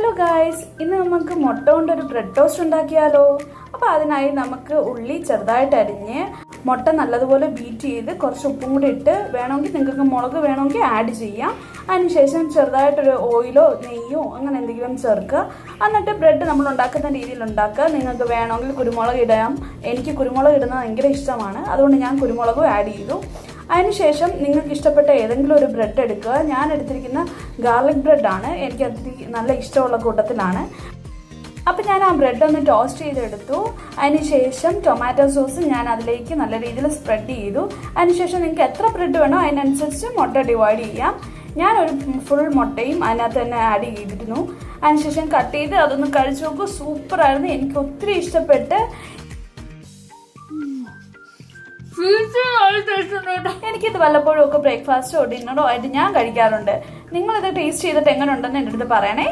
Hello guys, ഇന്ന് നമുക്ക് മുട്ട കൊണ്ടൊരു ബ്രെഡ് ടോസ്റ്റ് ഉണ്ടാക്കിയാലോ. അപ്പോൾ അതിനായി നമുക്ക് ഉള്ളി ചെറുതായിട്ട് അരിഞ്ഞ് മുട്ട നല്ലതുപോലെ ബീറ്റ് ചെയ്ത് കുറച്ച് ഉപ്പും കൂടി ഇട്ട് വേണമെങ്കിൽ നിങ്ങൾക്ക് മുളക് വേണമെങ്കിൽ ആഡ് ചെയ്യാം. അതിനുശേഷം ചെറുതായിട്ടൊരു ഓയിലോ നെയ്യോ അങ്ങനെ എന്തെങ്കിലും ചേർക്കുക. എന്നിട്ട് ബ്രെഡ് നമ്മൾ ഉണ്ടാക്കുന്ന രീതിയിൽ ഉണ്ടാക്കുക. നിങ്ങൾക്ക് വേണമെങ്കിൽ കുരുമുളക് ഇടാം. എനിക്ക് കുരുമുളക് ഇടുന്നത് ഭയങ്കര ഇഷ്ടമാണ്, അതുകൊണ്ട് ഞാൻ കുരുമുളകും ആഡ് ചെയ്തു. അതിനുശേഷം നിങ്ങൾക്ക് ഇഷ്ടപ്പെട്ട ഏതെങ്കിലും ഒരു ബ്രെഡ് എടുക്കുക. ഞാൻ എടുത്തിരിക്കുന്ന ഗാർലിക് ബ്രെഡാണ്, എനിക്ക് നല്ല ഇഷ്ടമുള്ള കൂട്ടത്തിലാണ്. അപ്പം ഞാൻ ആ ബ്രെഡ് ഒന്ന് ടോസ്റ്റ് ചെയ്തെടുത്തു. അതിനുശേഷം ടൊമാറ്റോ സോസ് ഞാൻ അതിലേക്ക് നല്ല രീതിയിൽ സ്പ്രെഡ് ചെയ്തു. അതിനുശേഷം നിങ്ങൾക്ക് എത്ര ബ്രെഡ് വേണോ അതിനനുസരിച്ച് മുട്ട ഡിവൈഡ് ചെയ്യാം. ഞാനൊരു ഫുൾ മുട്ടയും അതിനകത്ത് തന്നെ ആഡ് ചെയ്തിരുന്നു. അതിനുശേഷം കട്ട് ചെയ്ത് അതൊന്ന് കഴിച്ചു നോക്കൂ. സൂപ്പറായിരുന്നു, എനിക്ക് ഒത്തിരി ഇഷ്ടപ്പെട്ട്. എനിക്കിത് വല്ലപ്പോഴും ഒക്കെ ബ്രേക്ക്ഫാസ്റ്റോ ഡിന്നറോ ആയിട്ട് ഞാൻ കഴിക്കാറുണ്ട്. നിങ്ങളിത് ടേസ്റ്റ് ചെയ്തിട്ട് എങ്ങനെ ഉണ്ടെന്ന് എൻ്റെ അടുത്ത് പറയണേ.